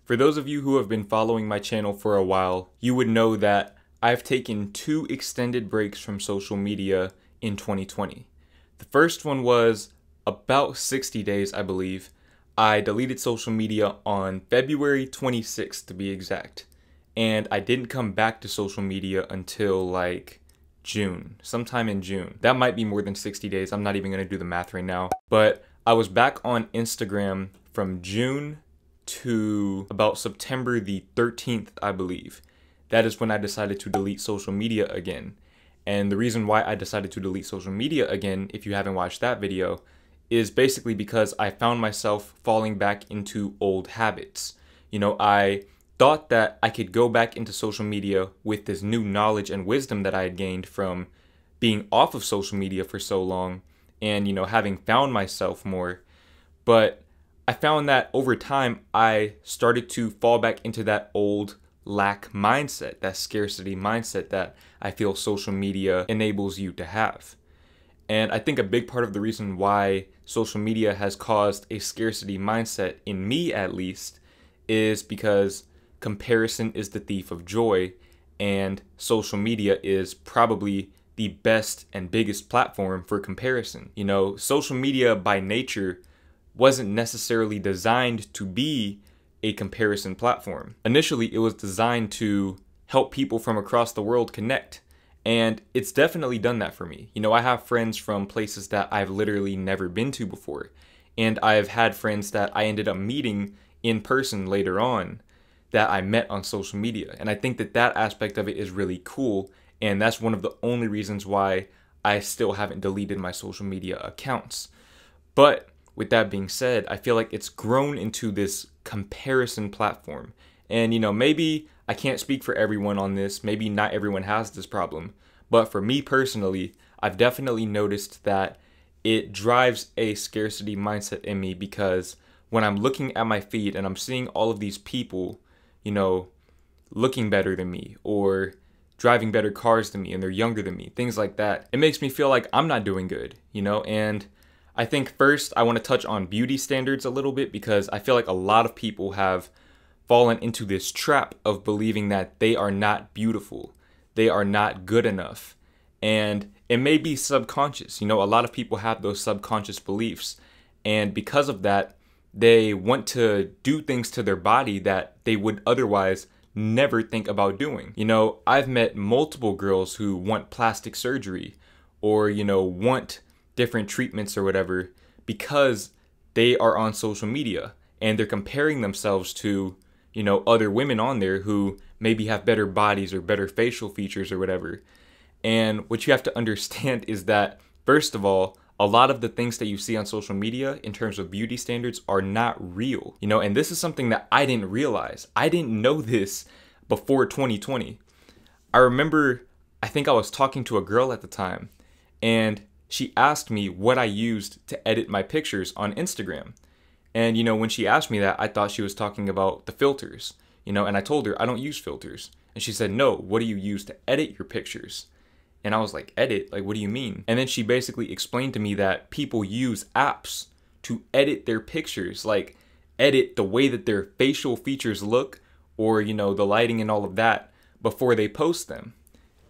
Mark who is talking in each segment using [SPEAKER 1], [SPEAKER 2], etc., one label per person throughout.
[SPEAKER 1] For those of you who have been following my channel for a while, you would know that I've taken 2 extended breaks from social media in 2020. The first one was about 60 days, I believe. I deleted social media on February 26th to be exact. And I didn't come back to social media until like June, sometime in June. That might be more than 60 days. I'm not even going to do the math right now. But I was back on Instagram from June to about September the 13th, I believe. That is when I decided to delete social media again. And the reason why I decided to delete social media again, if you haven't watched that video, is basically because I found myself falling back into old habits. I thought that I could go back into social media with this new knowledge and wisdom that I had gained from being off of social media for so long and, having found myself more. But I found that over time, I started to fall back into that old lack mindset, that scarcity mindset that I feel social media enables you to have. And I think a big part of the reason why social media has caused a scarcity mindset, in me at least, is because comparison is the thief of joy, and social media is probably the best and biggest platform for comparison. Social media by nature wasn't necessarily designed to be a comparison platform. Initially, it was designed to help people from across the world connect. And it's definitely done that for me. I have friends from places that I've literally never been to before. And I've had friends that I ended up meeting in person later on that I met on social media. And I think that that aspect of it is really cool. And that's one of the only reasons why I still haven't deleted my social media accounts. But with that being said, I feel like it's grown into this comparison platform. And, maybe I can't speak for everyone on this. Maybe not everyone has this problem. But for me personally, I've definitely noticed that it drives a scarcity mindset in me, because when I'm looking at my feed and I'm seeing all of these people, looking better than me or driving better cars than me and they're younger than me, things like that, it makes me feel like I'm not doing good, and I think first I want to touch on beauty standards a little bit, because I feel like a lot of people have fallen into this trap of believing that they are not beautiful, they are not good enough, and it may be subconscious. A lot of people have those subconscious beliefs, and because of that, they want to do things to their body that they would otherwise never think about doing. I've met multiple girls who want plastic surgery or, want different treatments or whatever because they are on social media and they're comparing themselves to, other women on there who maybe have better bodies or better facial features or whatever. And what you have to understand is that, first of all, a lot of the things that you see on social media in terms of beauty standards are not real, and this is something that I didn't realize. I didn't know this before 2020. I remember, I think I was talking to a girl at the time, and she asked me what I used to edit my pictures on Instagram. And, when she asked me that, I thought she was talking about the filters, and I told her I don't use filters. And she said, no, what do you use to edit your pictures? And I was like, edit? Like, what do you mean? And then she basically explained to me that people use apps to edit their pictures, like edit the way that their facial features look or, the lighting and all of that before they post them.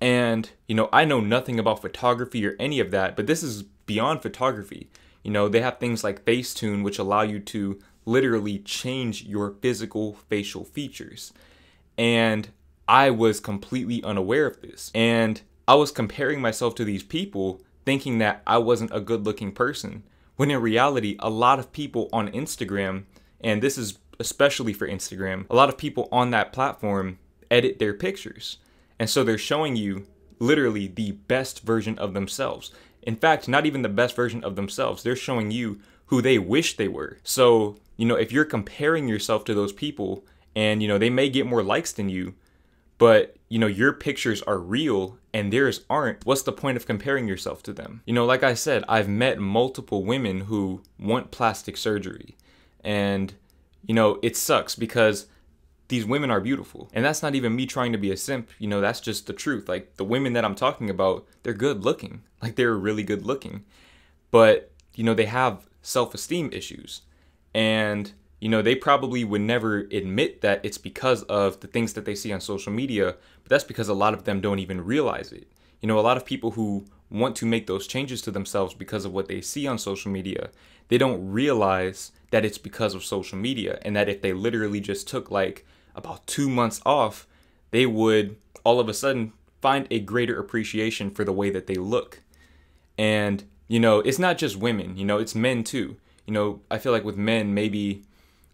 [SPEAKER 1] And, I know nothing about photography or any of that, but this is beyond photography. They have things like Facetune, which allow you to literally change your physical facial features. And I was completely unaware of this. And I was comparing myself to these people thinking that I wasn't a good-looking person, when in reality, a lot of people on Instagram, and this is especially for Instagram, a lot of people on that platform edit their pictures. And so they're showing you literally the best version of themselves. In fact, not even the best version of themselves. They're showing you who they wish they were. So, if you're comparing yourself to those people and, they may get more likes than you, but, your pictures are real and theirs aren't, what's the point of comparing yourself to them? Like I said, I've met multiple women who want plastic surgery. And, it sucks because these women are beautiful. And that's not even me trying to be a simp, that's just the truth. Like, the women that I'm talking about, they're good looking. Like, they're really good looking. But, they have self-esteem issues. And, You know, they probably would never admit that it's because of the things that they see on social media, but that's because a lot of them don't even realize it. You know, a lot of people who want to make those changes to themselves because of what they see on social media, they don't realize that it's because of social media, and that if they literally just took like about 2 months off, they would all of a sudden find a greater appreciation for the way that they look. And, you know, it's not just women, you know, it's men too. You know, I feel like with men, maybe,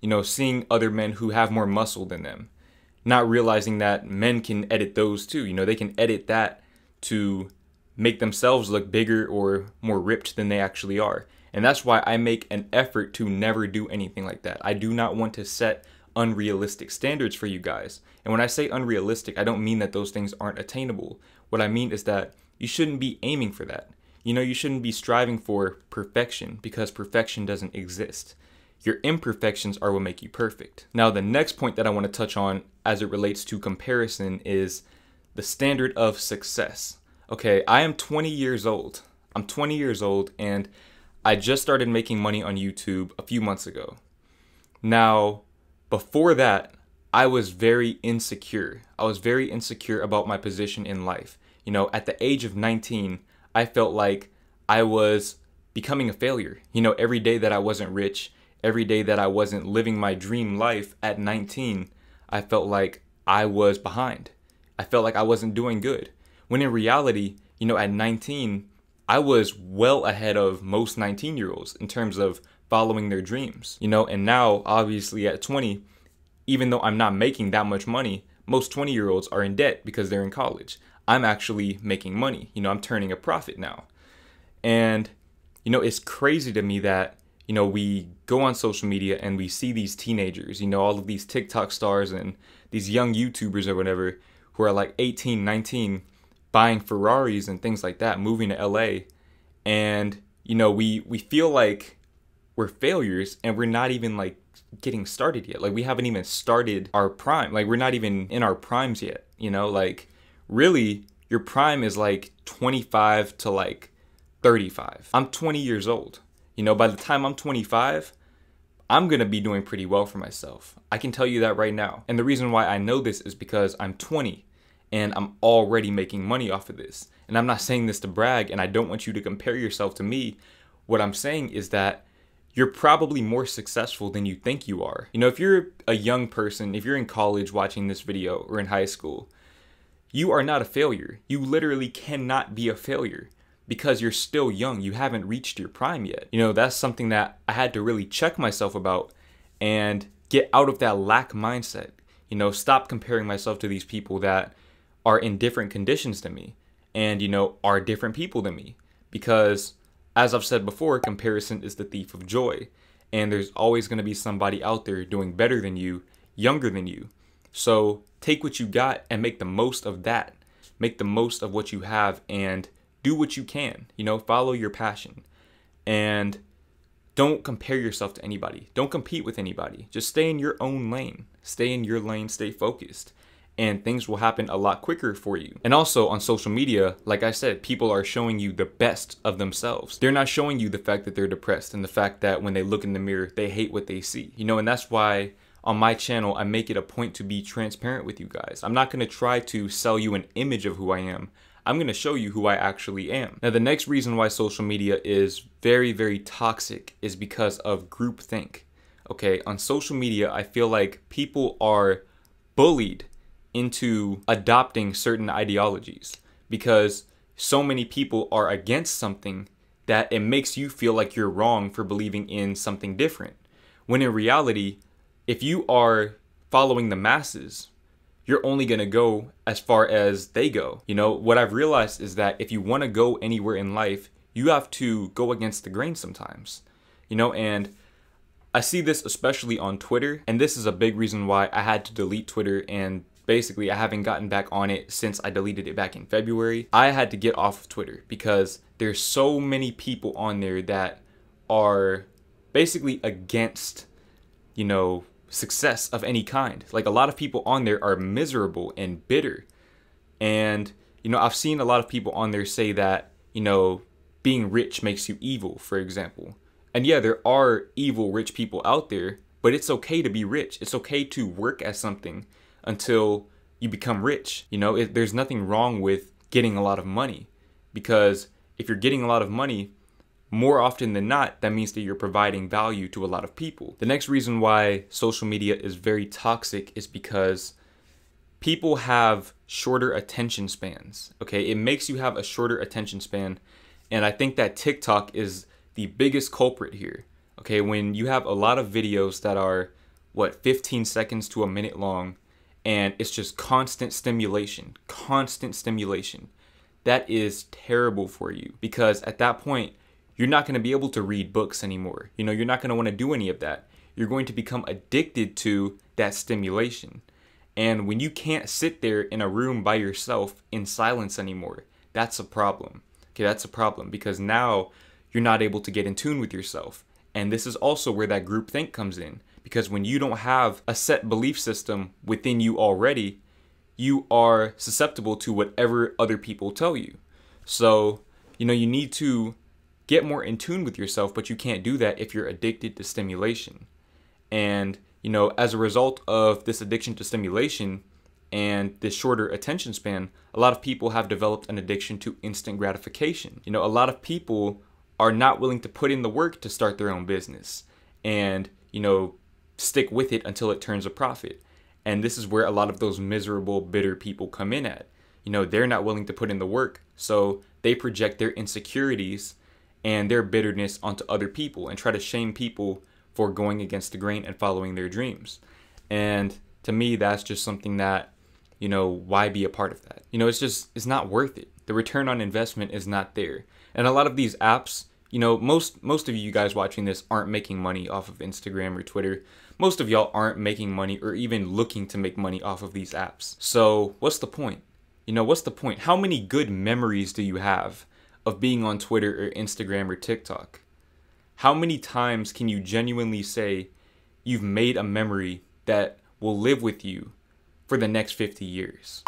[SPEAKER 1] you know, seeing other men who have more muscle than them, not realizing that men can edit those too. You know, they can edit that to make themselves look bigger or more ripped than they actually are. And that's why I make an effort to never do anything like that. I do not want to set unrealistic standards for you guys. And when I say unrealistic, I don't mean that those things aren't attainable. What I mean is that you shouldn't be aiming for that. You know, you shouldn't be striving for perfection, because perfection doesn't exist. Your imperfections are what make you perfect. Now, the next point that I want to touch on as it relates to comparison is the standard of success. Okay, I am 20 years old. I'm 20 years old, and I just started making money on YouTube a few months ago. Now, before that, I was very insecure. I was very insecure about my position in life. You know, at the age of 19, I felt like I was becoming a failure. You know, every day that I wasn't rich, every day that I wasn't living my dream life at 19, I felt like I was behind. I felt like I wasn't doing good. When in reality, you know, at 19, I was well ahead of most 19-year-olds in terms of following their dreams. You know, and now, obviously at 20, even though I'm not making that much money, most 20-year-olds are in debt because they're in college. I'm actually making money. You know, I'm turning a profit now. And, you know, it's crazy to me that, you know, we go on social media and we see these teenagers, you know, all of these TikTok stars and these young YouTubers or whatever who are like 18, 19, buying Ferraris and things like that, moving to LA. And, you know, we feel like we're failures, and we're not even like getting started yet. Like, we haven't even started our prime. Like, we're not even in our primes yet, you know, like really your prime is like 25 to like 35. I'm 20 years old. You know, by the time I'm 25, I'm going to be doing pretty well for myself. I can tell you that right now. And the reason why I know this is because I'm 20 and I'm already making money off of this. And I'm not saying this to brag, and I don't want you to compare yourself to me. What I'm saying is that you're probably more successful than you think you are. You know, if you're a young person, if you're in college watching this video or in high school, you are not a failure. You literally cannot be a failure because you're still young. You haven't reached your prime yet. You know, that's something that I had to really check myself about and get out of that lack mindset. You know, stop comparing myself to these people that are in different conditions than me and, you know, are different people than me. Because, as I've said before, comparison is the thief of joy. And there's always going to be somebody out there doing better than you, younger than you. So take what you got and make the most of that. Make the most of what you have and do what you can. You know, follow your passion. And don't compare yourself to anybody. Don't compete with anybody. Just stay in your own lane. Stay in your lane, stay focused. And things will happen a lot quicker for you. And also on social media, like I said, people are showing you the best of themselves. They're not showing you the fact that they're depressed and the fact that when they look in the mirror, they hate what they see. You know, and that's why on my channel, I make it a point to be transparent with you guys. I'm not going to try to sell you an image of who I am. I'm going to show you who I actually am. Now, the next reason why social media is very, very toxic is because of groupthink. Okay, on social media, I feel like people are bullied into adopting certain ideologies because so many people are against something that it makes you feel like you're wrong for believing in something different. When in reality, if you are following the masses, you're only going to go as far as they go. You know, what I've realized is that if you want to go anywhere in life, you have to go against the grain sometimes. You know, and I see this especially on Twitter, and this is a big reason why I had to delete Twitter, and basically I haven't gotten back on it since I deleted it back in February. I had to get off of Twitter because there's so many people on there that are basically against, you know, success of any kind. Like, a lot of people on there are miserable and bitter. And, you know, I've seen a lot of people on there say that, you know, being rich makes you evil, for example. And yeah, there are evil rich people out there, But it's okay to be rich. It's okay to work at something until you become rich. You know, there's nothing wrong with getting a lot of money, because if you're getting a lot of money, more often than not, that means that you're providing value to a lot of people. The next reason why social media is very toxic is because people have shorter attention spans. Okay, it makes you have a shorter attention span. And I think that TikTok is the biggest culprit here. Okay, when you have a lot of videos that are, 15 seconds to a minute long, and it's just constant stimulation, that is terrible for you, because at that point, you're not going to be able to read books anymore. You know, you're not going to want to do any of that. You're going to become addicted to that stimulation. And when you can't sit there in a room by yourself in silence anymore, that's a problem. Okay, that's a problem, because now you're not able to get in tune with yourself. And this is also where that groupthink comes in, because when you don't have a set belief system within you already, you are susceptible to whatever other people tell you. So, you know, you need to get more in tune with yourself, but you can't do that if you're addicted to stimulation. And, you know, as a result of this addiction to stimulation and this shorter attention span, a lot of people have developed an addiction to instant gratification. You know, a lot of people are not willing to put in the work to start their own business and, you know, stick with it until it turns a profit. And this is where a lot of those miserable, bitter people come in at. You know, they're not willing to put in the work, so they project their insecurities and their bitterness onto other people and try to shame people for going against the grain and following their dreams. And to me, that's just something that, you know, why be a part of that? You know, it's not worth it. The return on investment is not there. And a lot of these apps, you know, most of you guys watching this aren't making money off of Instagram or Twitter. Most of y'all aren't making money or even looking to make money off of these apps. So what's the point? You know, what's the point? How many good memories do you have of being on Twitter or Instagram or TikTok? How many times can you genuinely say you've made a memory that will live with you for the next 50 years?